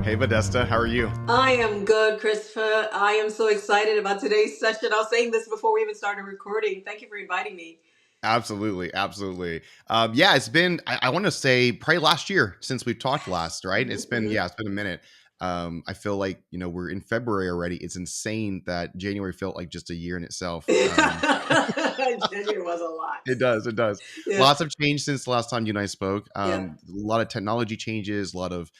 Hey, Modesta, how are you? I am good, Christopher. I am so excited about today's session. I was saying this before we even started recording. Thank you for inviting me. Absolutely, absolutely. Yeah, it's been, I want to say probably last year since we've talked last, right? Hmm. It's been a minute. I feel like, we're in February already. It's insane that January felt like just a year in itself. January was a lot. It does. Yeah, Lots of change since the last time you and I spoke. yeah. A lot of technology changes, a lot of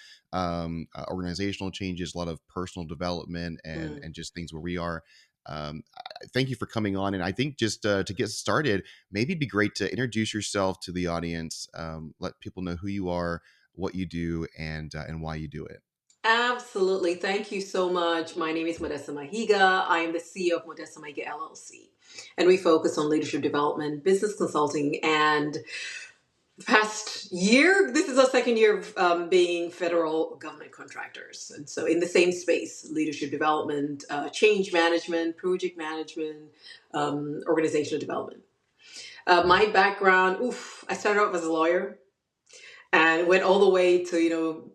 organizational changes, a lot of personal development, and Mm. and just things where we are. Thank you for coming on. And I think just to get started, maybe it'd be great to introduce yourself to the audience, let people know who you are, what you do, and why you do it. Absolutely. Thank you so much. My name is Modesta Mahiga. I am the CEO of Modesta Mahiga LLC. And we focus on leadership development, business consulting, and past year, this is our second year of being federal government contractors. And so, in the same space, leadership development, change management, project management, organizational development. Right. My background, I started off as a lawyer and went all the way to,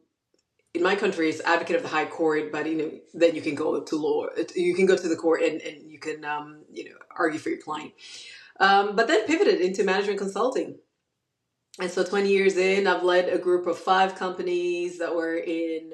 in my country, it's advocate of the high court, but, then you can go to law, you can go to the court and you can, argue for your client. But then pivoted into management consulting. And so 20 years in, I've led a group of 5 companies that were in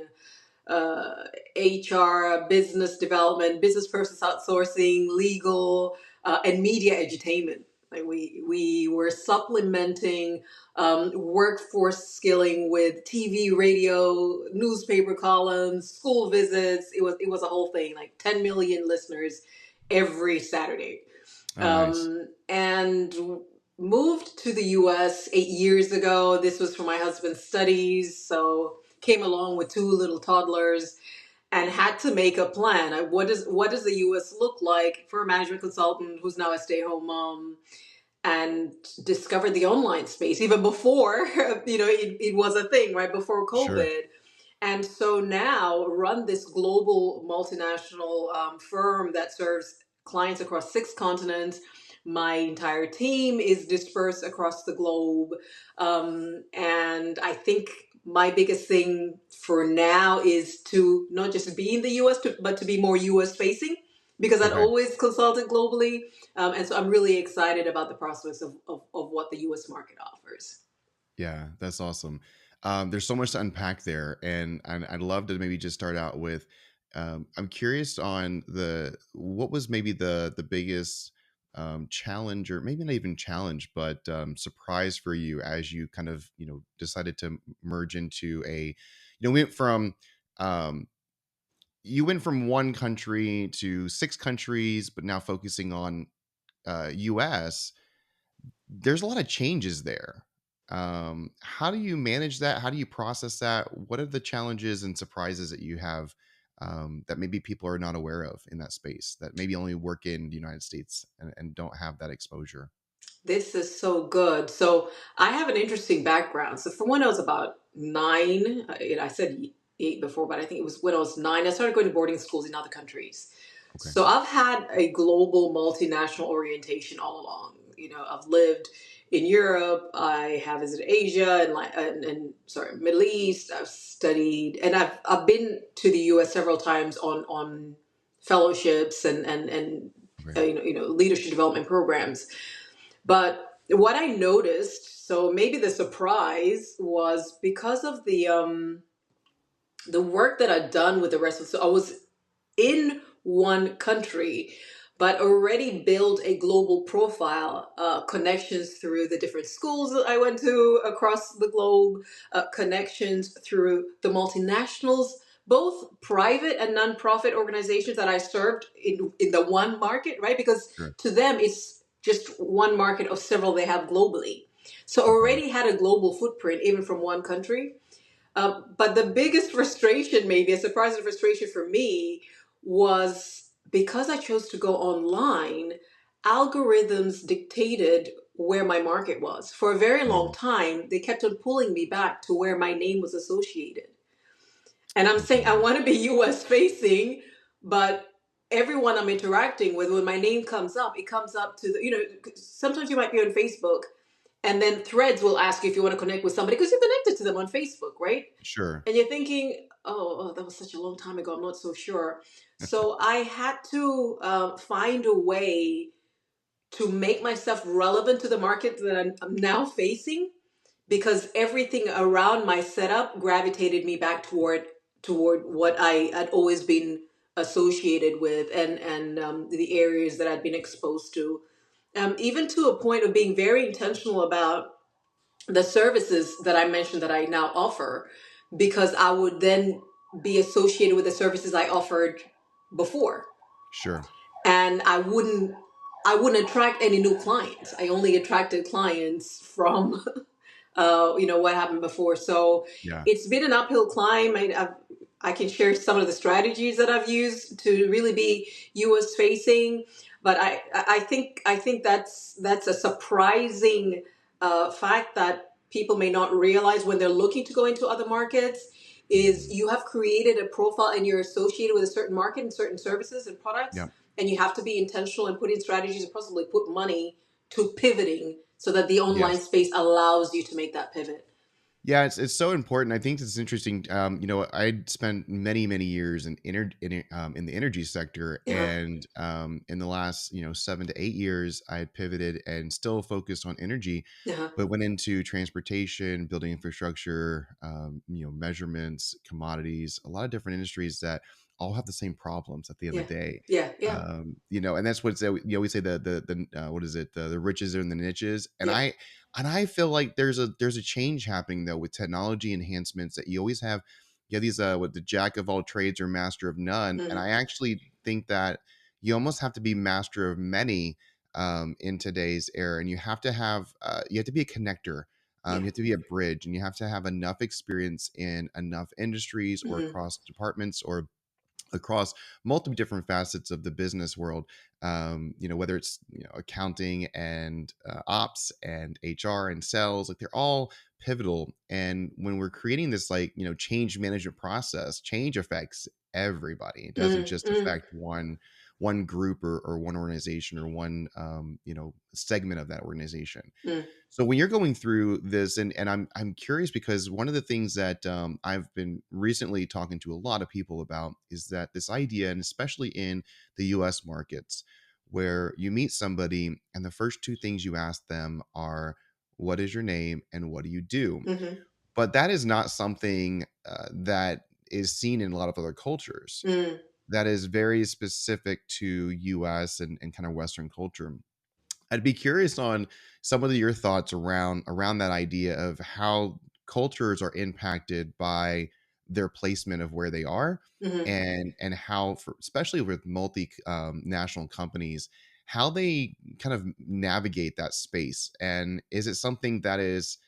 HR, business development, business process outsourcing, legal, and media edutainment. Like we were supplementing workforce skilling with TV, radio, newspaper columns, school visits. It was a whole thing. Like 10 million listeners every Saturday. Oh, nice. And moved to the US 8 years ago. This was for my husband's studies. So came along with 2 little toddlers and had to make a plan. What does the US look like for a management consultant who's now a stay-at-home mom? And discovered the online space even before it was a thing, right before Sure. COVID. And so now run this global multinational firm that serves clients across 6 continents. My entire team is dispersed across the globe. And I think my biggest thing for now is to not just be in the US, but to be more US facing because I'd Okay. always consulted globally. And so I'm really excited about the prospects of what the US market offers. Yeah, that's awesome. There's so much to unpack there, and I'd love to maybe just start out with. I'm curious on the what was maybe the biggest challenge, or maybe not even challenge, but surprise for you as you kind of decided to merge into went from um, you went from one country to 6 countries, but now focusing on U.S. There's a lot of changes there. How do you manage that? How do you process that? What are the challenges and surprises that you have that maybe people are not aware of in that space that maybe only work in the United States and don't have that exposure? This is so good. So I have an interesting background. So from when I was about 9, I said 8 before, but I think it was when I was 9, I started going to boarding schools in other countries. Okay. So I've had a global multinational orientation all along. I've lived in Europe. I have visited Asia and sorry, Middle East. I've studied and I've been to the US several times on fellowships and Okay. leadership development programs. But what I noticed, so maybe the surprise was because of the work that I'd done with the rest of. So I was in one country, but already built a global profile, connections through the different schools that I went to across the globe, connections through the multinationals, both private and nonprofit organizations that I served in the one market, right? Because Sure. to them, it's just one market of several they have globally. So Okay. already had a global footprint, even from one country. But the biggest frustration, maybe a surprise and frustration for me, was because I chose to go online, algorithms dictated where my market was. For a very long Mm, time, they kept on pulling me back to where my name was associated. And I'm saying I okay. want to be US facing, but everyone I'm interacting with, when my name comes up, it comes up to sometimes you might be on Facebook And then Threads will ask you if you want to connect with somebody because you're connected to them on Facebook, right? Sure. And you're thinking, oh, that was such a long time ago. I'm not so sure. So I had to find a way to make myself relevant to the market that I'm now facing, because everything around my setup gravitated me back toward what I had always been associated with, and the areas that I'd been exposed to, even to a point of being very intentional about the services that I mentioned that I now offer, because I would then be associated with the services I offered before, Sure. and I wouldn't attract any new clients. I only attracted clients from what happened before. So Yeah. it's been an uphill climb. I can share some of the strategies that I've used to really be US facing, but I think that's a surprising fact that people may not realize when they're looking to go into other markets. Is Mhm. you have created a profile and you're associated with a certain market and certain services and products, Yeah. and you have to be intentional and put in strategies and possibly put money to pivoting so that the online Yes. space allows you to make that pivot. Yeah, it's so important. I think it's interesting. I spent many years in the energy sector, Uh-huh. and in the last 7 to 8 years, I had pivoted and still focused on energy, Uh-huh. but went into transportation, building infrastructure, measurements, commodities, a lot of different industries that all have the same problems at the end of Yeah. the day. Yeah. Yeah. And that's what we say the what is it, the riches are in the niches, and Yeah. I feel like there's a change happening though with technology enhancements that you always have. You have these what the jack of all trades or master of none, and Mm-hmm. I actually think that you almost have to be master of many in today's era, and you have to be a connector. Yeah. You have to be a bridge, and you have to have enough experience in enough industries or Mm-hmm. across departments or across multiple different facets of the business world. Whether it's accounting and ops and HR and sales, like they're all pivotal. And when we're creating this change management process, change affects everybody. It doesn't Mm-hmm. just Mm-hmm. affect one group or one organization or one segment of that organization. So when you're going through this, and I'm curious because one of the things that I've been recently talking to a lot of people about is that this idea, and especially in the U.S. markets, where you meet somebody and the first two things you ask them are, "What is your name?" and "What do you do?" Mm-hmm. But that is not something that is seen in a lot of other cultures. Mm-hmm. That is very specific to U.S. and kind of Western culture. I'd be curious on some of your thoughts around that idea of how cultures are impacted by their placement of where they are, Mm-hmm. and how, especially with multi national companies, how they kind of navigate that space. And is it something that is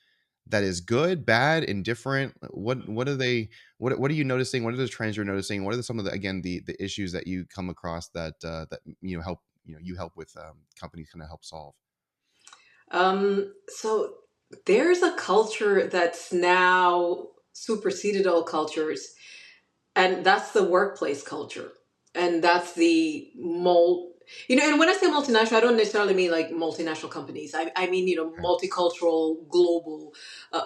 good, bad, indifferent? What are they? What are you noticing? What are the trends you're noticing? What are some of the, again, the issues that you come across that help you help with companies kind of help solve? So there's a culture that's now superseded all cultures, and that's the workplace culture, and that's the mold. And when I say multinational, I don't necessarily mean like multinational companies. I mean Okay. multicultural, global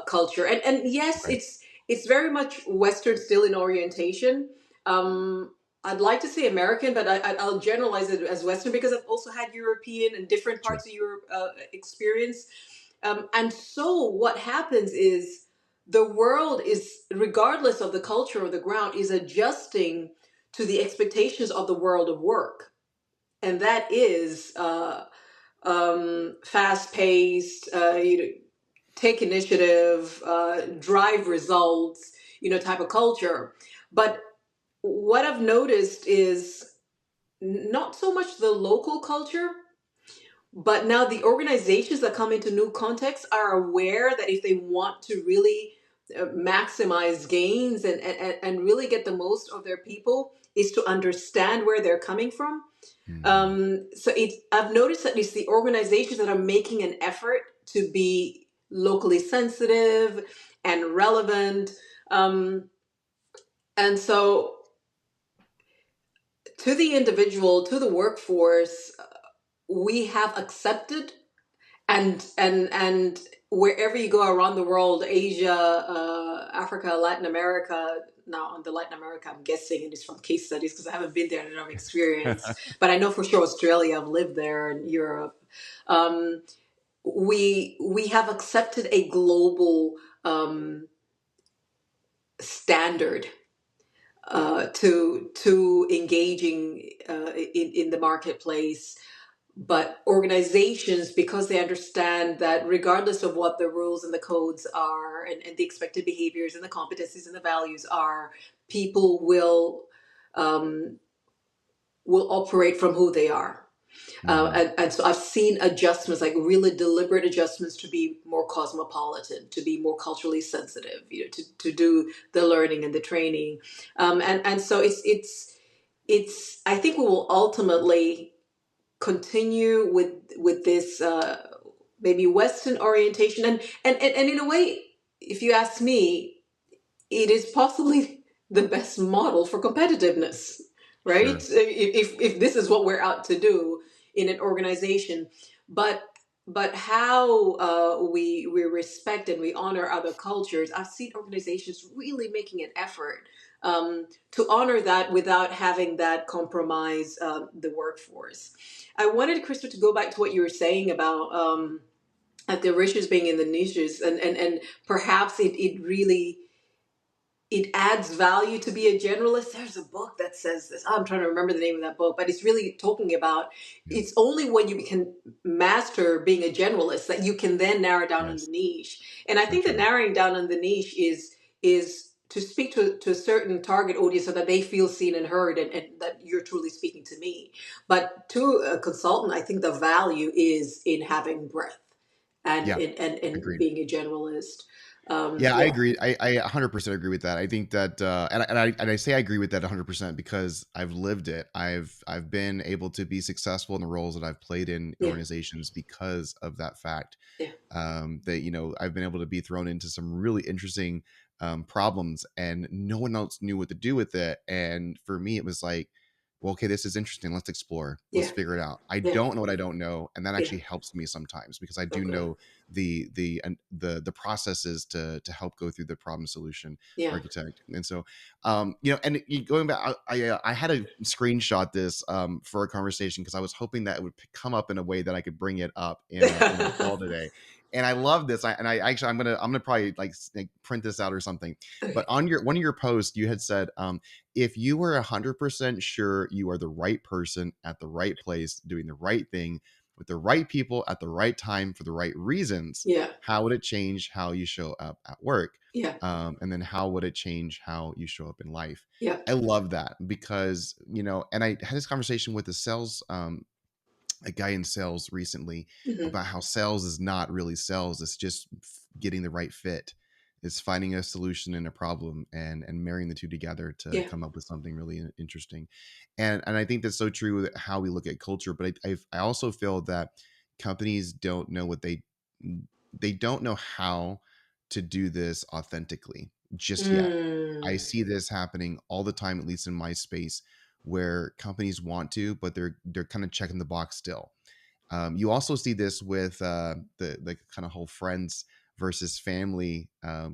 culture, and yes, Right. it's very much Western still in orientation. Um, I'd like to say American, but I'll generalize it as Western because I've also had European and different Sure. parts of Europe experience. And so what happens is the world is, regardless of the culture or the ground, is adjusting to the expectations of the world of work. And that is fast paced, take initiative, drive results, type of culture. But what I've noticed is not so much the local culture, but now the organizations that come into new contexts are aware that if they want to really maximize gains and really get the most of their people, is to understand where they're coming from. Mhm. So I've noticed that it's the organizations that are making an effort to be locally sensitive and relevant. Um, and so to the individual, to the workforce, we have accepted and wherever you go around the world, Asia, Africa, Latin America. Now, on the Latin America, I'm guessing it is from case studies because I haven't been there and I don't have experience. But I know for sure Australia. I've lived there, and Europe. Um, we have accepted a global standard to engaging in the marketplace. But organizations, because they understand that regardless of what the rules and the codes are, and the expected behaviors and the competencies and the values are, people um, will operate from who they are. Mhm. And so I've seen adjustments, like really deliberate adjustments, to be more cosmopolitan, to be more culturally sensitive, to do the learning and the training. And so it's I think we will ultimately continue with this maybe Western orientation, and in a way, if you ask me, it is possibly the best model for competitiveness, right? Sure. If this is what we're out to do in an organization, but how we respect and we honor other cultures. I've seen organizations really making an effort to honor that without having that compromise the workforce. I wanted Crystal to go back to what you were saying about at the riches being in the niches, and perhaps it really it adds value to be a generalist. There's a book that says this. I'm trying to remember the name of that book, but it's really talking about Yeah. it's only when you can master being a generalist that you can then narrow down on the Yes. niche. And I So think that true. narrowing down on the niche is to speak to a certain target audience so that they feel seen and heard, and that you're truly speaking to me. But to a consultant, I think the value is in having breadth and Yeah. in Agreed. being a generalist. Yeah, I Yeah, agree. I 100% agree with that. I think that, and I say I agree with that 100% because I've lived it. I've been able to be successful in the roles that I've played in yeah, organizations because of that fact. yeah. That I've been able to be thrown into some really interesting problems, and no one else knew what to do with it. And for me, it was like, well, okay, this is interesting. Let's explore. Let's Yeah, figure it out. I yeah, don't know what I don't know, and that yeah. actually helps me sometimes because I do Okay. know the processes to help go through the problem solution Yeah. architect. And so, and going back, I had to screenshot this for a conversation because I was hoping that it would come up in a way that I could bring it up in a call today. And I love this. I actually I'm gonna probably like print this out or something. But Okay. on your one of your posts, you had said, if you were 100% sure you are the right person at the right place, doing the right thing with the right people at the right time for the right reasons, Yeah. how would it change how you show up at work? Yeah. And then how would it change how you show up in life? Yeah. I love that because, and I had this conversation with a guy in sales recently Hmm. about how sales is not really sales. It's just getting the right fit. It's finding a solution in a problem and marrying the two together to Yeah. come up with something really interesting. And I think that's so true with how we look at culture. But I also feel that companies don't know they don't know how to do this authentically just yet. I Mm. see this happening all the time, at least in my space, where companies want to, but they're kind of checking the box still. You also see this with the kind of whole friends versus family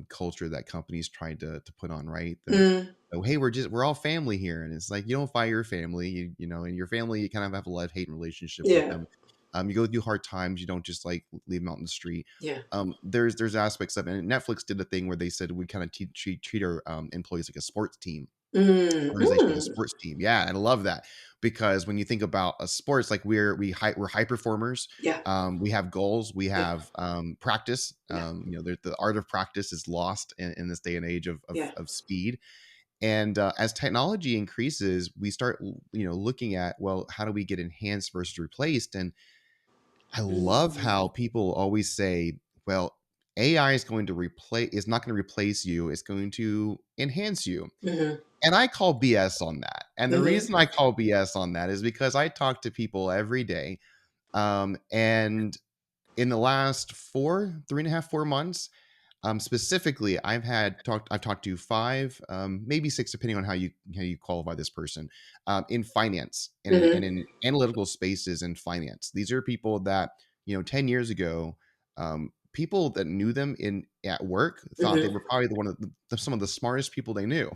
culture that companies tried to put on, right? Mm. Hey, we're all family here, and it's like you don't fire your family, and your family you kind of have a love hate relationship with Yeah. them. You go through hard times, you don't just like leave them out in the street. Yeah. There's aspects of it. And Netflix did a thing where they said we kind of treat our employees like a sports team Mm. organization, like a Mm. sports team. Yeah, and I love that because when you think about a sports, like we're high performers. Yeah. We have goals. We Yeah. have practice. Yeah. The art of practice is lost in this day and age Yeah. of speed. And as technology increases, we start looking at, well, how do we get enhanced versus replaced? And I love Mm. how people always say, well, AI is not going to replace you. It's going to enhance you. Hmm. And I call BS on that. And the Hmm. reason I call BS on that is because I talk to people every day. And in the last 3.5, 4 months, specifically, I've talked to five, maybe six, depending on how you qualify this person, in finance and Hmm. in analytical spaces in finance. These are people that 10 years ago, people that knew them in at work thought they Hmm. were probably the one of some of the smartest people they knew,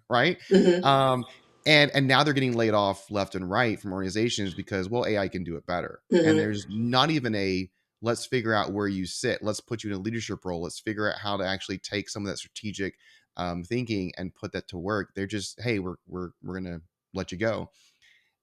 right? Hmm. And now they're getting laid off left and right from organizations because, well, AI can do it better. And Hmm. there's not even a let's figure out where you sit. Let's put you in a leadership role. Let's figure out how to actually take some of that strategic thinking and put that to work. They're just, hey, we're gonna let you go.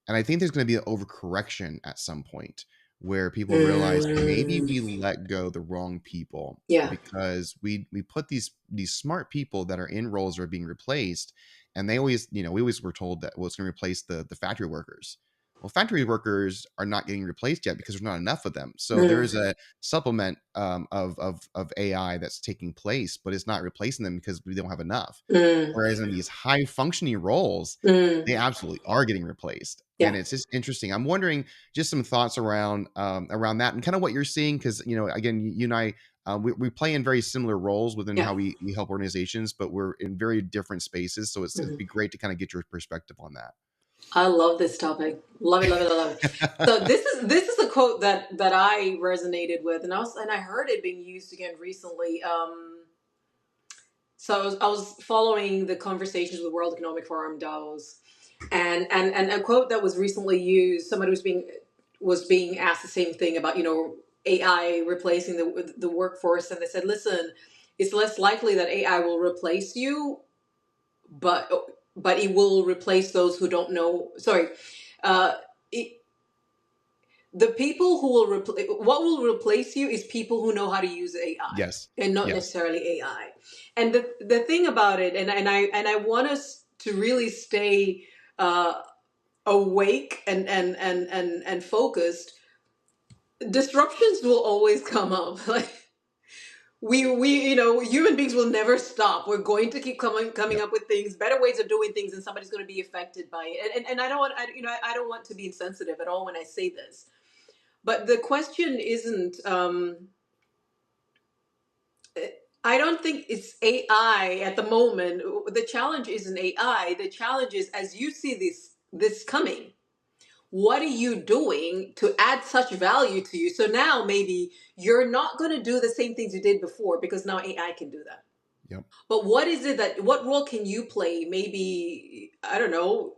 And I think there's going to be an overcorrection at some point where people realize maybe Mm. we let go the wrong people Yeah. because we put these smart people that are in roles that are being replaced, and they always, we always were told that, well, it's going to replace the factory workers. Well, factory workers are not getting replaced yet because there's not enough of them. So there is Mm. a supplement of AI that's taking place, but it's not replacing them because we don't have enough. Mm. Whereas in these high functioning roles, they Mm. absolutely are getting replaced. And Yeah. it's just interesting. I'm wondering just some thoughts around that and kind of what you're seeing. Cause again, you and I, we play in very similar roles within Yeah. how we help organizations, but we're in very different spaces. So it'd be Hmm. great to kind of get your perspective on that. I love this topic. Love it, love it, love it. So this is a quote that I resonated with, and I heard it being used again recently. So I was following the conversations with World Economic Forum Davos, and a quote that was recently used. Somebody was being asked the same thing about AI replacing the workforce, and they said, "Listen, it's less likely that AI will replace you, but it will replace those who don't know." Sorry, uh, it, the people who will replace what will replace you is people who know how to use AI Yes. and not Yes. necessarily AI. And the thing about it, and I want us to really stay uh, awake and focused. Disruptions will always come up. Like we human beings will never stop. We're going to keep coming Yep. up with things, better ways of doing things, and somebody's going to be affected by it. And I don't want I don't want to be insensitive at all when I say this. But the question isn't, I don't think it's AI at the moment. The challenge isn't AI. The challenge is, as you see this coming, what are you doing to add such value to you? So now maybe you're not going to do the same things you did before because now AI can do that. Yep. But what role can you play? Maybe, I don't know,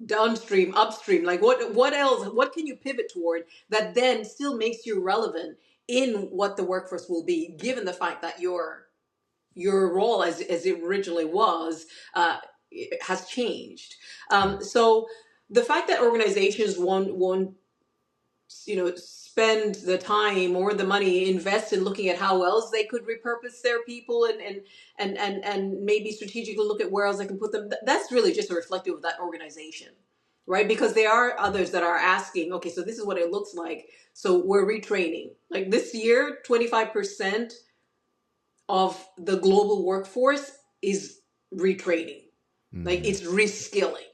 downstream, upstream, like what else, what can you pivot toward that then still makes you relevant in what the workforce will be, given the fact that your role as it originally was has changed. Yeah. So the fact that organizations won't spend the time or the money invest in looking at how else they could repurpose their people and maybe strategically look at where else they can put them, that's really just a reflective of that organization, right? Because there are others that are asking, okay, so this is what it looks like, so we're retraining. Like this year, 25% of the global workforce is retraining, like Hmm. it's reskilling.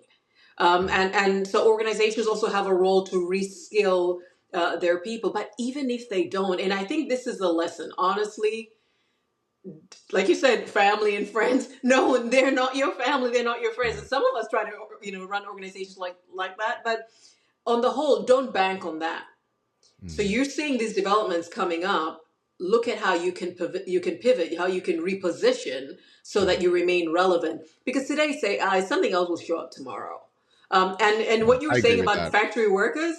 Yeah. And so organizations also have a role to reskill their people. But even if they don't, and I think this is the lesson, honestly, like you said, family and friends. No, they're not your family. They're not your friends. Yeah. And some of us try to, run organizations like that. But on the whole, don't bank on that. So Hmm. you're seeing these developments coming up. Look at how you can pivot, how you can reposition so Yeah. that you remain relevant. Because today, say, something else will show up tomorrow. And Yeah. what you were I agree saying with about that. factory workers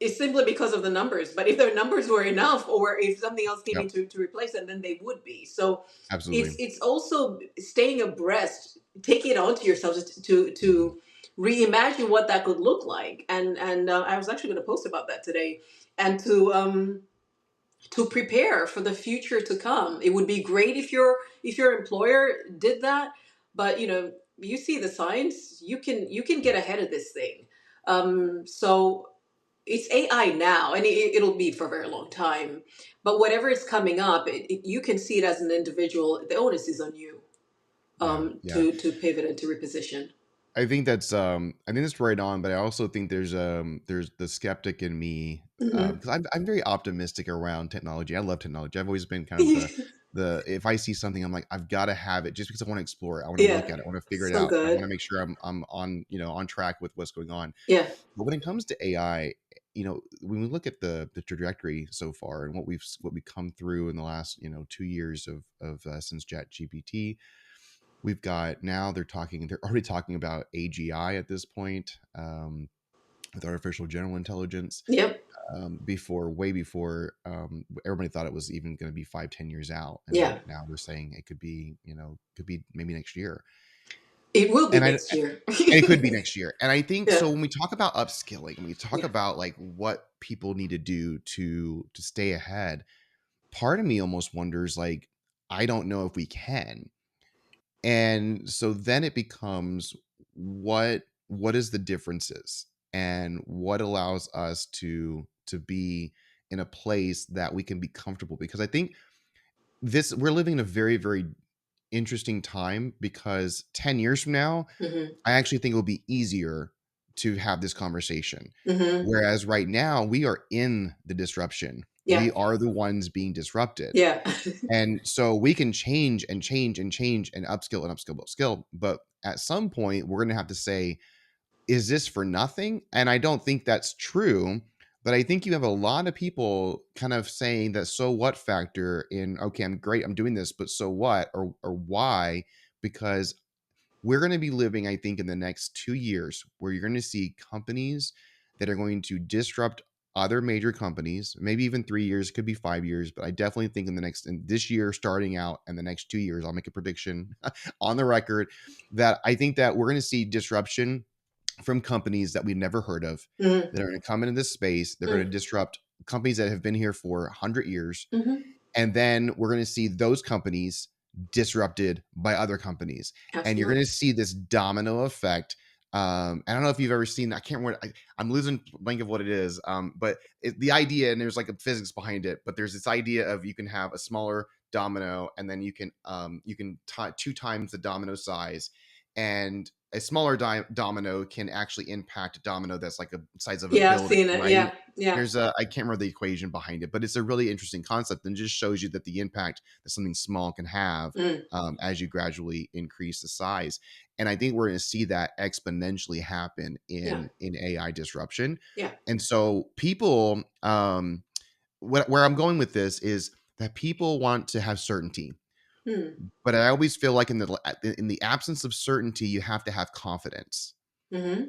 is simply because of the numbers. But if their numbers were enough, or if something else came Yep. in to replace them, then they would be. So it's Absolutely. it's also staying abreast, taking it onto yourselves Hmm. to reimagine what that could look like. And I was actually going to post about that today, and to prepare for the future to come. It would be great if your employer did that, but you see the signs. You can get ahead of this thing. So it's AI now, and it'll be for a very long time. But whatever is coming up, you can see it as an individual. The onus is on you, Yeah. Yeah. to pivot and to reposition. I think that's right on, but I also think there's the skeptic in me, Hmm. because I'm very optimistic around technology. I love technology. I've always been kind of the if I see something, I'm like, I've got to have it just because I want to explore it. I want to Yeah, look at it. I want to figure it so out. I want to good. make sure I'm on on track with what's going on. Yeah. But when it comes to AI, when we look at the trajectory so far and what we've come through in the last 2 years of since Chat GPT, we've got now they're already talking about AGI at this point, with artificial general intelligence. Yep. Way before, everybody thought it was even going to be 5-10 years out, and Yeah. now they're saying it could be maybe next year. It will be And I next year. and it could be next year. And I think Yeah. so when we talk about upskilling, when we talk Yeah. about like what people need to do to stay ahead, part of me almost wonders like, I don't know if we can. And so then it becomes, what is the differences, and what allows us to be in a place that we can be comfortable, because I think this we're living in a very, very interesting time, because 10 years from now, Hmm. I actually think it will be easier to have this conversation. Hmm. Whereas right now, we are in the disruption. Yeah. We are the ones being disrupted. Yeah. And so we can change and change and change and upskill and upskill, upskill. But at some point, we're going to have to say, is this for nothing? And I don't think that's true. But I think you have a lot of people kind of saying that so what factor in, okay, I'm great, I'm doing this, but so what, or why? Because we're going to be living, I think, in the next 2 years where you're going to see companies that are going to disrupt other major companies, maybe even 3 years, it could be 5 years, but I definitely think in this year, starting out, and the next 2 years, I'll make a prediction on the record that I think that we're going to see disruption from companies that we've never heard of, Hmm. that are going to come into this space. They're going to disrupt companies that have been here for 100 years, Hmm. and then we're going to see those companies disrupted by other companies. And you're going Absolutely. to see this domino effect. I don't know if you've ever seen, I can't remember, I'm losing blank of what it is. But the idea, and there's like a physics behind it, but there's this idea of you can have a smaller domino, and then you can two times the domino size, and a smaller domino can actually impact a domino that's like a size of a Yeah, I've building, seen it. right? Yeah. Yeah. I can't remember the equation behind it, but it's a really interesting concept, and just shows you that the impact that something small can have, Mm. as you gradually increase the size. And I think we're going to see that exponentially happen Yeah. in AI disruption. Yeah. And so people, where I'm going with this is that people want to have certainty, Mm. but I always feel like in the absence of certainty, you have to have confidence. Hmm.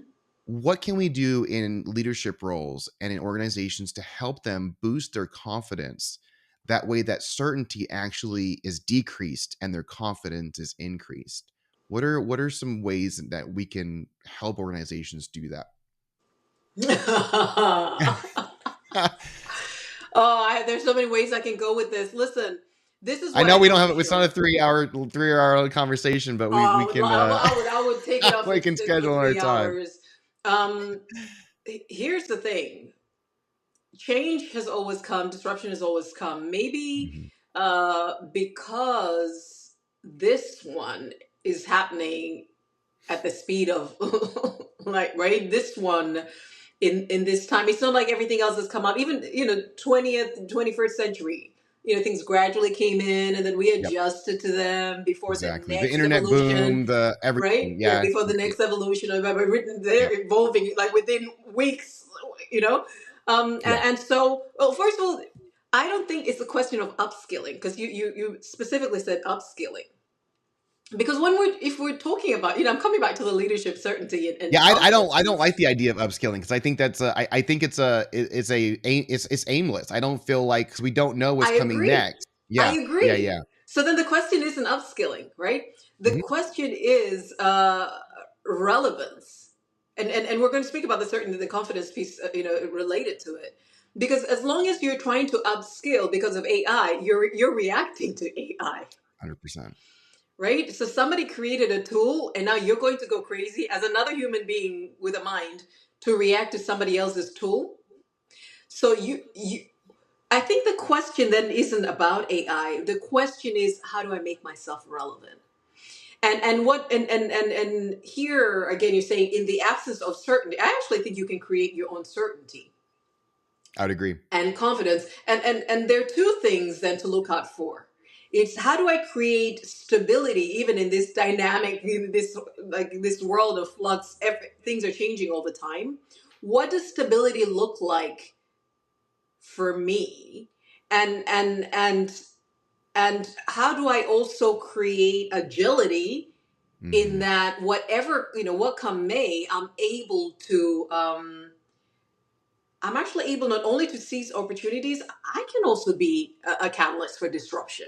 What can we do in leadership roles and in organizations to help them boost their confidence? That way, that certainty actually is decreased and their confidence is increased. What are some ways that we can help organizations do that? There's so many ways I can go with this. Listen, this is I what know I we don't know have for it's not a sure. 3 hour conversation, but we can I would take it up we can for schedule our three time. hours. Um, Here's the thing: change has always come, disruption has always come. Maybe Mhm. because this one is happening at the speed of like right this one in this time. It's not like everything else has come up. Even 20th 21st century, things gradually came in and then we Yep, adjusted to them before the exactly. The next internet evolution. boom, the Right, everything. yeah, Yeah, before the yeah, next evolution of ever written, yeah, they're evolving like within weeks. you know yeah. and so, well, first of all, I don't think it's a question of upskilling, because you specifically said upskilling. Because if we're talking about, I'm coming back to the leadership certainty and Yeah, confidence I don't piece. like the idea of upskilling, because I think I think it's aimless. I don't feel like, 'cause we don't know what's I coming agree. next. I Yeah, yeah, agree. yeah. So then the question isn't upskilling, right? The Mhm. question is relevance. And we're going to speak about the confidence piece, related to it. Because as long as you're trying to upskill because of AI, you're reacting to AI, 100%. right? So somebody created a tool, and now you're going to go crazy as another human being with a mind to react to somebody else's tool. So you I think the question then isn't about AI. The question is, how do I make myself relevant? And here again, you're saying, in the absence of certainty, I actually think you can create your own certainty I would agree. and confidence. And there are two things then to look out for. It's, how do I create stability even in this dynamic, in this, like, this world of flux? Things are changing all the time. what does stability look like for me, and how do I also create agility in Hmm. that whatever, what come may, I'm actually able not only to seize opportunities, I can also be a catalyst for disruption.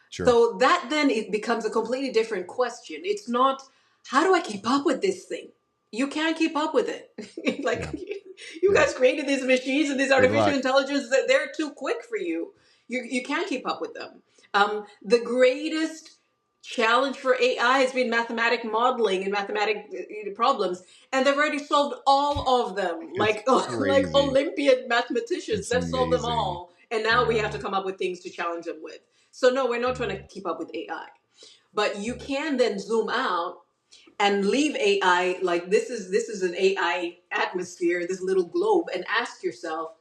Sure. So that then it becomes a completely different question. It's not, how do I keep up with this thing? You can't keep up with it. Yeah. Like, you Yeah. guys created these machines and these Good artificial luck. intelligence that they're too quick for you. You can't keep up with them. The greatest challenge for AI has been mathematic modeling and mathematic problems, and they've already solved all of them. It's Like crazy. Olympiad mathematicians, It's they've solved them amazing. all, and now we have to Yeah. come up with things to challenge them with. So no, we're not trying to Mhm. keep up with AI. But you Right. can then zoom out and leave AI, like this is an AI atmosphere, this little globe, and ask yourself,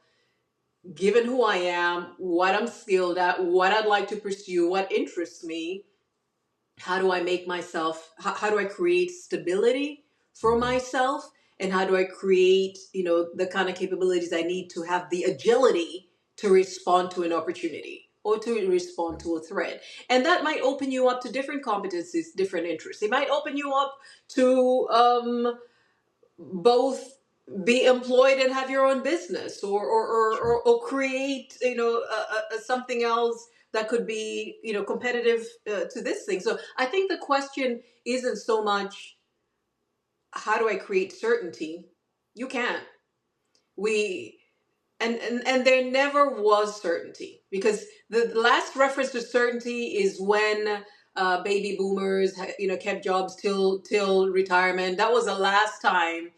given who I am, what I'm skilled at, what I'd like to pursue, what interests me, how do I make myself, how do I create stability for Mhm. myself, and how do I create, the kind of capabilities I need to have the agility to respond to an opportunity or to respond Yeah. to a threat. And that might open you up to different competencies, different interests. It might open you up to both be employed and have your own business, Sure. or create, something else that could be, competitive to this thing. So I think the question isn't so much, how do I create certainty? You can't. We and there never was certainty, because the last reference to certainty is when baby boomers, kept jobs till retirement. That was the last time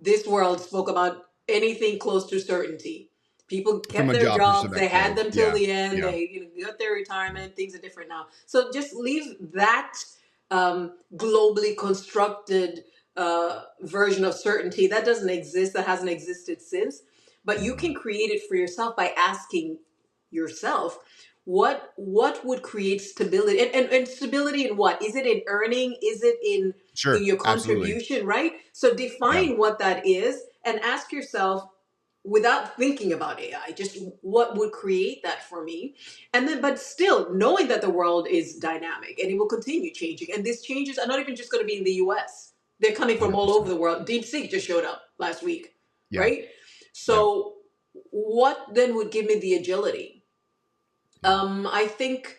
this world spoke about anything close to certainty. People From kept a their job jobs, they had perspective. them till Yeah. the end, Yeah. they, got their Yeah. retirement. Things are different now. So just leave that globally constructed version of certainty. That doesn't exist, that hasn't existed since. But you Mhm. can create it for yourself by asking yourself, what would create stability, and stability in what? Is it in earning? Is it in Sure. your Absolutely. contribution, right? So Yeah. define what that is and ask yourself, without thinking about AI, just what would create that for me. And then, but still knowing that the world is dynamic and it will continue changing. And these changes are not even just going to be in the US, they're coming from all over 100%. the world. Deep Seek just showed up last week, Yeah. right? Yeah. So, what then would give me the agility? Yeah. I think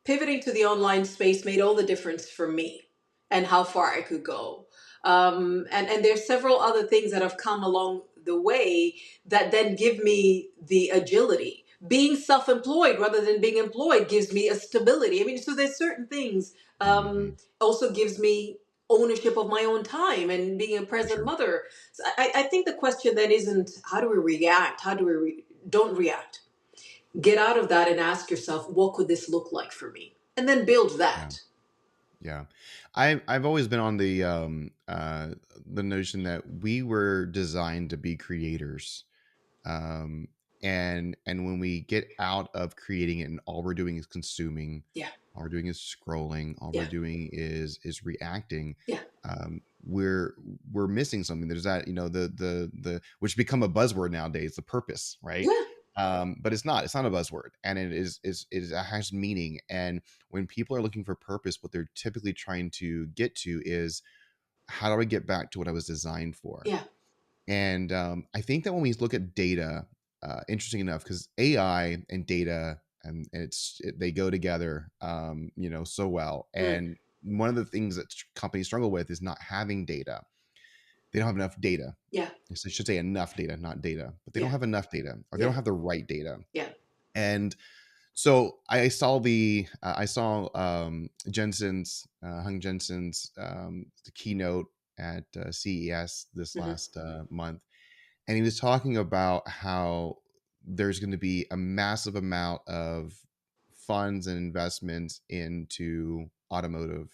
pivoting to the online space made all the difference for me and how far I could go. And there's several other things that have come along the way that then give me the agility. Being self-employed rather than being employed gives me a stability. I mean, so there's certain things. Mhm. Also gives me ownership of my own time and being a For present sure. mother. So I think the question then isn't, how do we react? How do we don't react? Get out of that and ask yourself, what could this look like for me? And then build Yeah. that. Yeah. I've always been on the notion that we were designed to be creators. Um and when we get out of creating it and all we're doing is consuming, Yeah, all we're doing is scrolling, all we're yeah, doing is reacting, yeah, we're missing something. There's that, the which become a buzzword nowadays, the purpose, right? yeah, But it's not a buzzword, and it has meaning. And when people are looking for purpose, what they're typically trying to get to is, how do I get back to what I was designed for? yeah, And I think that when we look at data, interesting enough, because AI and data, they go together, so well. mm, And one of the things that companies struggle with is not having data. They don't have enough data. yeah, So I should say enough data, not data, but they don't yeah, have enough data, or they don't yeah, have the right data. yeah. And so I saw Jensen's Hung Jensen's the keynote at CES this Hmm. last month, and he was talking about how there's going to be a massive amount of funds and investments into automotive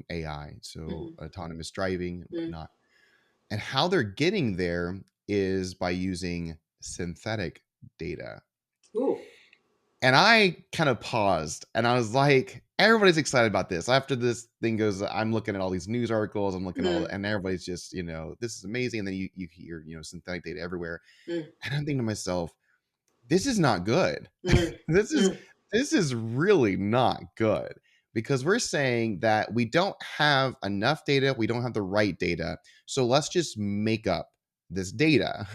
AI, so Hmm. autonomous driving and Mm. whatnot. And how they're getting there is by using synthetic data. Ooh, And I kind of paused and I was like, everybody's excited about this. After this thing goes, I'm looking at all these news articles, I'm looking at all, Mm, and everybody's just, this is amazing. And then you hear, synthetic data everywhere. mm, And I'm thinking to myself, this is not good. mm, this is mm. this is really not good because we're saying that we don't have enough data, we don't have the right data. So let's just make up this data.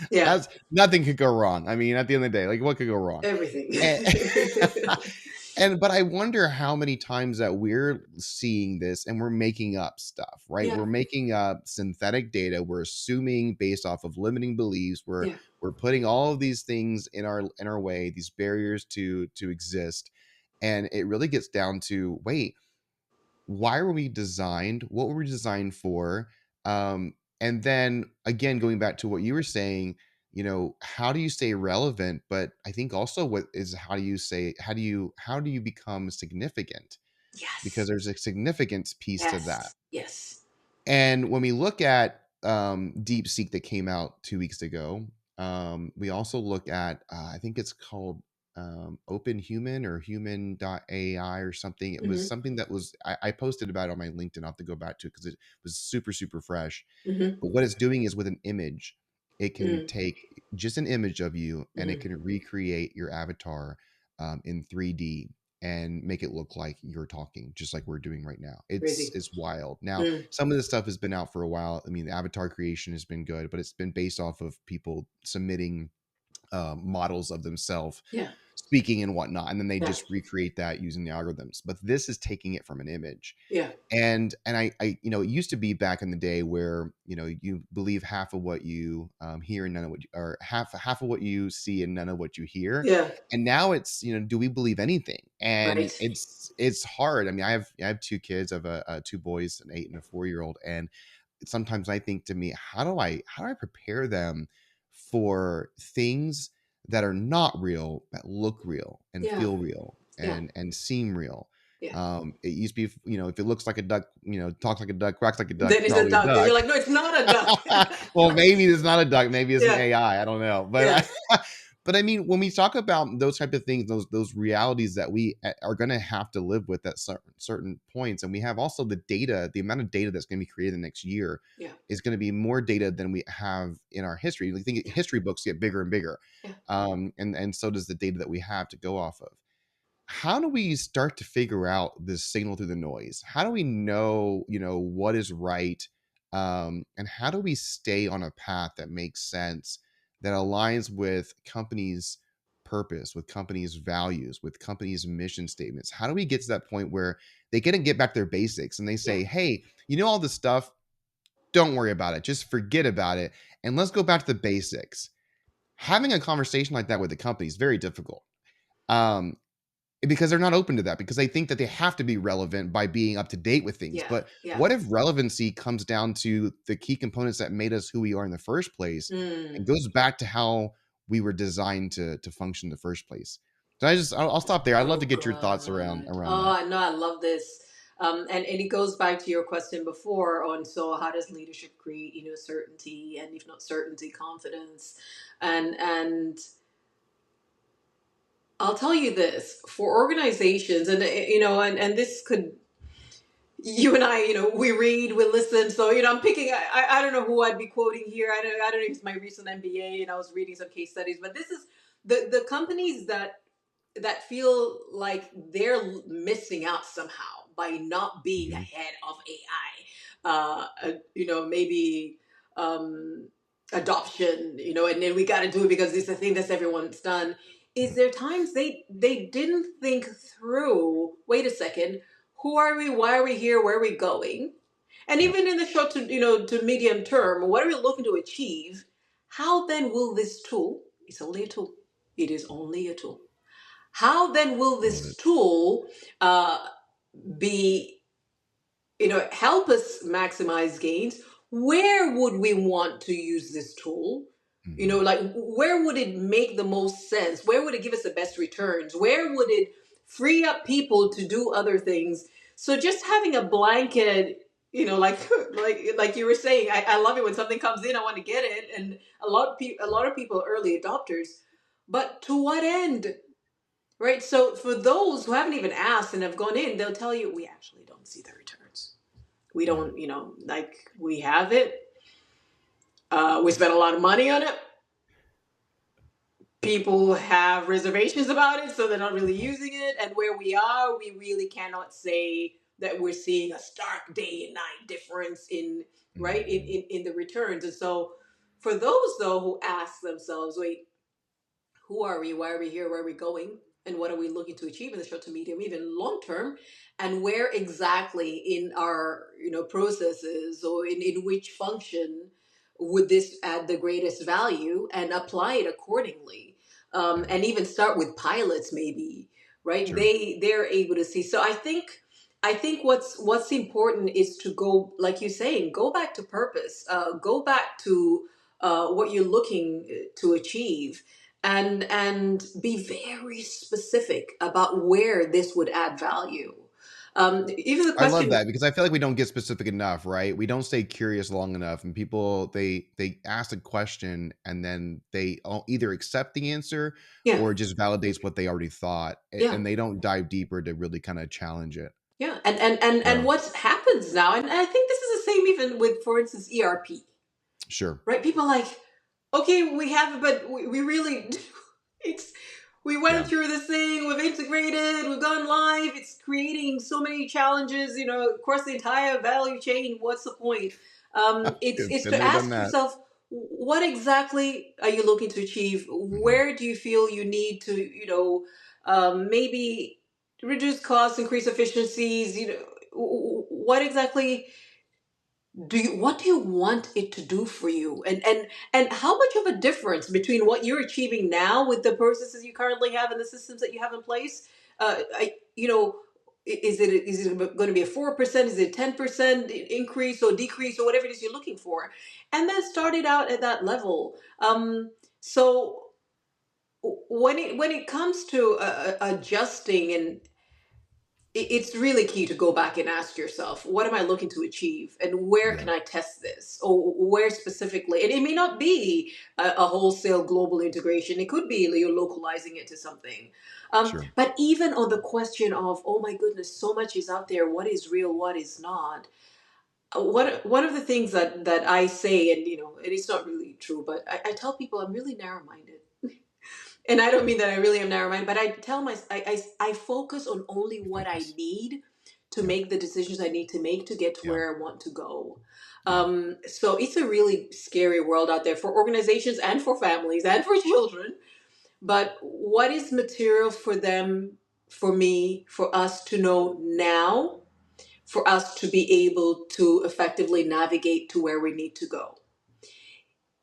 Yeah, As nothing could go wrong. I mean, at the end of the day, like what could go wrong? everything. And, and but I wonder how many times that we're seeing this and we're making up stuff, right? Yeah, We're making up synthetic data. We're assuming based off of limiting beliefs. We're yeah, we're putting all of these things in our way, these barriers to exist. And it really gets down to wait, why were we designed? What were we designed for? And then again, going back to what you were saying, how do you stay relevant? But I think also what is how do you become significant? Because yes, there's a significance piece to that. yes, yes. And when we look at Deep Seek that came out 2 weeks ago, we also look at I think it's called Open Human or Human.ai or something. It was Hmm. something that was I posted about it on my LinkedIn. I'll have to go back to it because it was super super fresh. Hmm. But what it's doing is with an image, it can Mm, take just an image of you and it mm. can recreate your avatar in 3D and make it look like you're talking, just like we're doing right now. It's Crazy. it's wild. Now, Mm, some of this stuff has been out for a while. I mean, the avatar creation has been good, but it's been based off of people submitting models of themselves yeah, speaking and whatnot, and then they yeah, just recreate that using the algorithms. But this is taking it from an image, yeah, and I it used to be back in the day where you believe half of what you hear and none of what or half of what you see and none of what you hear. yeah. And now it's do we believe anything? And Right. it's hard. I mean, I have two kids. I have two boys, an 8 and a 4-year old, and sometimes I think to me, how do I prepare them for things that are not real, that look real and Yeah, feel real yeah, and seem real. yeah. It used to be, if it looks like a duck, talks like a duck, quacks like a duck, Then it's it's a probably a duck, and duck. you're like, no, it's not a duck. Well, maybe it's not a duck, maybe it's an Yeah, AI. I don't know, yeah, but I mean, when we talk about those type of things, those realities that we are going to have to live with at certain points, and we have also the data, the amount of data that's going to be created the next year yeah, is going to be more data than we have in our history. I think yeah, history books get bigger and bigger, yeah, and so does the data that we have to go off of. How do we start to figure out this signal through the noise? How do we know, what is right? And how do we stay on a path that makes sense, that aligns with companies' purpose, with companies' values, with companies' mission statements? How do we get to that point where they get back their basics and they yeah, say, hey, all this stuff, don't worry about it. Just forget about it. And let's go back to the basics. Having a conversation like that with the company is very difficult. Um, because they're not open to that because they think that they have to be relevant by being up to date with things. yeah, But yeah. what if relevancy comes down to the key components that made us who we are in the first place and Mm. goes back to how we were designed to function in the first place? So I'll stop there. I'd love to Oh get your thoughts God. around Oh, that. I know. I love this. And it goes back to your question before on so how does leadership create certainty, and if not certainty, confidence, and I'll tell you this for organizations, and and this could, you and I, we read, we listen. So, I'm picking, I don't know who I'd be quoting here. I don't know if it's my recent MBA and I was reading some case studies, but this is the companies that feel like they're missing out somehow by not being Mhm. ahead of AI. Maybe adoption, and then we got to do it because it's a thing that's everyone's done. Is there times they didn't think through? Wait a second, who are we? Why are we here? Where are we going? And Yep. even in the short to to medium term, what are we looking to achieve? How then will this tool? It's only a tool. It is only a tool. How then will Love this it. tool be, help us maximize gains? Where would we want to use this tool? Mhm. Like where would it make the most sense? Where would it give us the best returns? Where would it free up people to do other things? So just having a blanket, like like you were saying, I love it when something comes in, I want to get it, and a lot of people are early adopters, but to what end? right? So for those who haven't even asked and have gone in, they'll tell you, we actually don't see the returns. We Yeah. don't, like we have it. We spent a lot of money on it. People have reservations about it, so they're not really using it. And where we are, we really cannot say that we're seeing a stark day and night difference in right Mhm. in the returns. And so for those though who ask themselves, wait, who are we? Why are we here? Where are we going? And what are we looking to achieve in the short to medium, even long term? And where exactly in our processes or in which function would this add the greatest value and apply it accordingly? Yeah. And even start with pilots, maybe, right? Sure. They're able to see. So I think what's important is to go, like you're saying, go back to purpose, go back to what you're looking to achieve, and be very specific about where this would add value. Even the I love question, that because I feel like we don't get specific enough, right? We don't stay curious long enough, and people they ask a question and then they either accept the answer yeah, or it just validates what they already thought, yeah, and they don't dive deeper to really kind of challenge it. yeah, and Yeah, what happens now, and I think this is the same even with, for instance, ERP. sure. Right? People are like, okay, we have it, but we really, it's, we went Yeah, through this thing, we've integrated, we've gone live, it's creating so many challenges, across the entire value chain. What's the point? It's been to there, done ask that. yourself, what exactly are you looking to achieve? Hmm. Where do you feel you need to, maybe reduce costs, increase efficiencies? What exactly what do you want it to do for you, and how much of a difference between what you're achieving now with the processes you currently have and the systems that you have in place? Is it going to be a 4%, is it 10% increase or decrease or whatever it is you're looking for, and then start it out at that level. So when it comes to adjusting, and it's really key to go back and ask yourself, what am I looking to achieve and where Yeah, can I test this, or where specifically? And it may not be a wholesale global integration, it could be you're localizing it to something. sure. But even on the question of, oh my goodness, so much is out there, what is real, what is not? One of the things that I say, and and it's not really true, but I tell people I'm really narrow minded, and I don't mean that I really am narrow minded, but I tell I focus on only what I Focus. need to Yeah, make the decisions I need to make to get to yeah, where I want to go. yeah, So it's a really scary world out there for organizations and for families and for children. But what is material for them, for me, for us to know now, for us to be able to effectively navigate to where we need to go?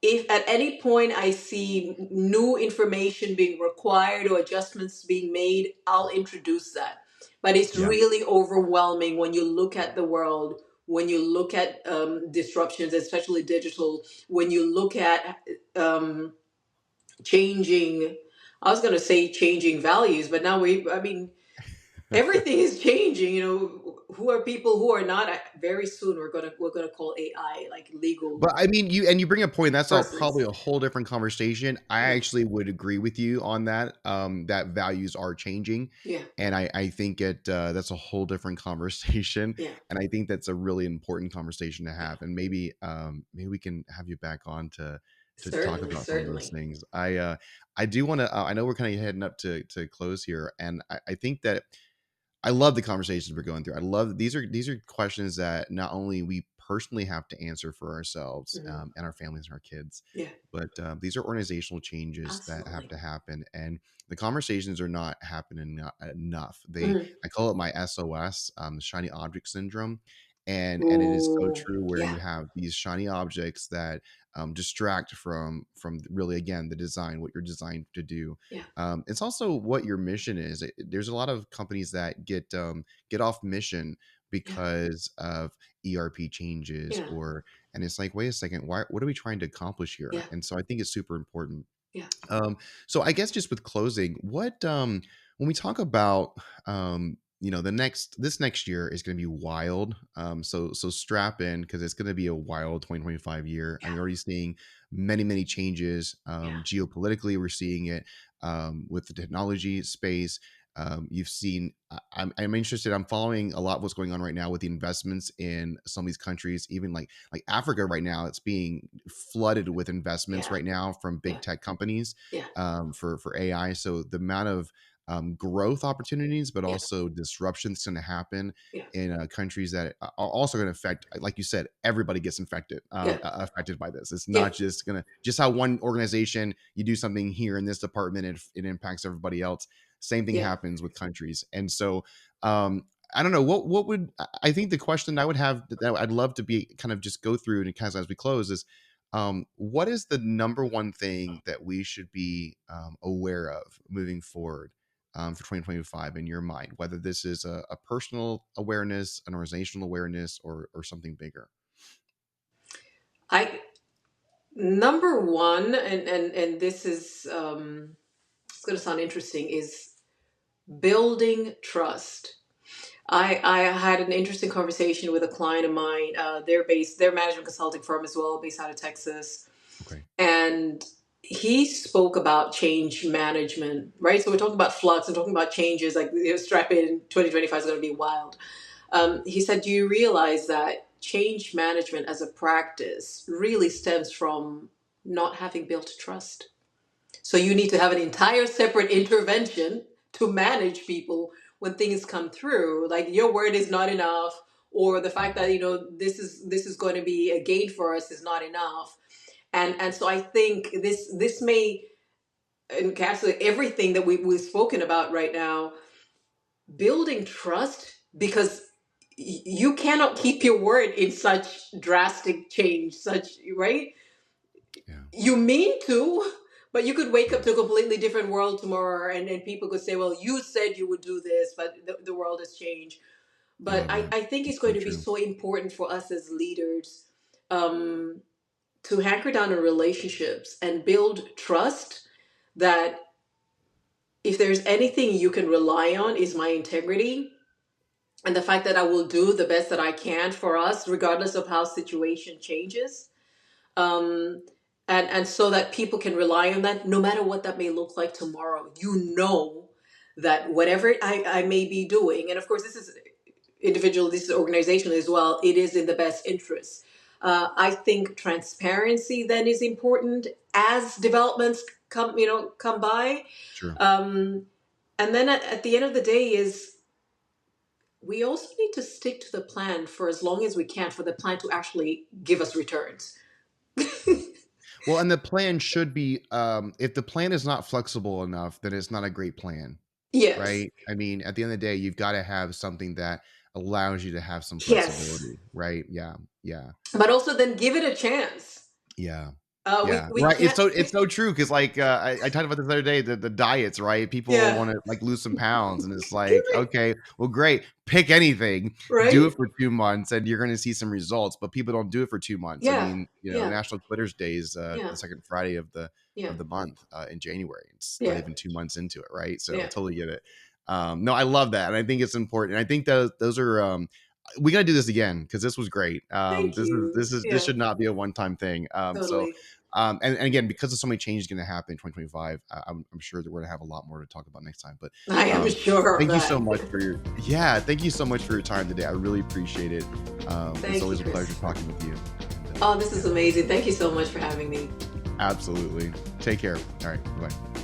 If at any point I see new information being required or adjustments being made, I'll introduce that. But it's yeah. really overwhelming when you look at the world, when you look at disruptions, especially digital, when you look at um, changing, I was going to say changing values, but now I mean, everything is changing. Who are people, who are not? Very soon we're gonna call AI like legal But I mean, you bring a point, that's all probably persons. a whole different conversation. I Yeah, actually would agree with you on that, that values are changing, yeah, and I think that's a whole different conversation, yeah. and I think that's a really important conversation to Yeah. have, and maybe we can have you back on to talk Certainly, about some of those certainly. things. I do wanna, I know we're kinda heading up to close here, and I think that I love the conversations we're going through. I love these are questions that not only we personally have to answer for ourselves, Mhm. and our families and our kids, Yeah, but these are organizational changes that have absolutely. to happen, and the conversations are not happening enough. Mhm. I call it my SOS, the shiny object syndrome, and it is so Ooh, true where yeah, you have these shiny objects that distract from really again the design, what you're designed to do. yeah, It's also what your mission is. There's a lot of companies that get off mission yeah, because of ERP changes, yeah, and it's like, wait a second, why? What are we trying to accomplish here? yeah, And so I think it's super important. yeah. So I guess just with closing, what when we talk about this next year is going to be wild. So strap in, because it's going to be a wild 2025 year. Yeah, I'm already seeing many changes. yeah, Geopolitically, we're seeing it with the technology space. You've seen. I'm interested. I'm following a lot what's going on right now with the investments in some of these countries. Even like Africa right now, it's being flooded with investments yeah, right now from yeah, big tech companies yeah, for AI. So the amount of growth opportunities, but yeah, also disruptions going to happen yeah, in countries that are also going to affect, like you said, everybody gets yeah, affected by this. It's yeah, not just going to just how one organization you do something here in this department, it impacts everybody else. Same thing yeah. happens with countries, and so I don't know what would I think the question I would have that I'd love to be kind of just go through and kind of as we close is what is the number one thing that we should be aware of moving forward for 2025 in your mind, whether this is a personal awareness, an organizational awareness, or something bigger? I Number one, and this is it's going to sound interesting, is building trust. I had an interesting conversation with a client of mine. They're management consulting firm as well, based out of Texas, Okay. and he spoke about change management. Right, so we're talking about flux and talking about changes. Like, strap in, 2025 is going to be wild. He said, "Do you realize that change management as a practice really stems from not having built trust? So you need to have an entire separate intervention to manage people when things come through. Like, your word is not enough, or the fact that this is going to be a gain for us is not enough." And so I think this may encapsulate everything that we've spoken about right now. Building trust, because you cannot keep your word in such drastic change, such, right? Yeah. You mean to, but you could wake Yeah. up to a completely different world tomorrow, and people could say, well, you said you would do this, but the world has changed. But Love I, that. I think it's It's going so to be true. so important for us as leaders, um, to hanker down on relationships and build trust, that if there's anything you can rely on is my integrity, and the fact that I will do the best that I can for us, regardless of how situation changes. Um, and so that people can rely on that, no matter what that may look like tomorrow. That whatever I may be doing, and of course, this is individual, this is organizational as well, it is in the best interest. I think transparency then is important as developments come by. Sure. Um, and then at the end of the day is, we also need to stick to the plan for as long as we can, for the plan to actually give us returns. Yeah. Well, and the plan should be, if the plan is not flexible enough, then it's not a great plan, Yes. right? I mean, at the end of the day, you've got to have something that allows you to have some Yes. flexibility, right? Yeah. Yeah. But also then give it a chance. Yeah. We Yeah, we right. It's can't. so it's so true because like I talked about this the other day, the diets, right? People Yeah. want to like lose some pounds, and it's like, Correct. okay, well, great, pick anything, do Right. it for 2 months, and you're going to see some results. But people don't do it for 2 months. I Yeah. mean, Yeah. National Quitters Day is Yeah. the second Friday Yeah. of the month in January. It's not Yeah. even 2 months into it, right? So Yeah. totally get it. No, I love that, and I think it's important. And I think those are we got to do this again because this was great. Thank you. This Yeah. should not be a one time thing. So Totally. and again, because of so many changes going to happen in 2025, I'm sure that we're going to have a lot more to talk about next time. But I am um, sure of thank you so that. much for thank you so much for your time today. I really appreciate it. It's Thank you, always a pleasure Chris. talking with you. And, Oh, this yeah, is amazing. Thank you so much for having me. absolutely. Take care. All right. Bye.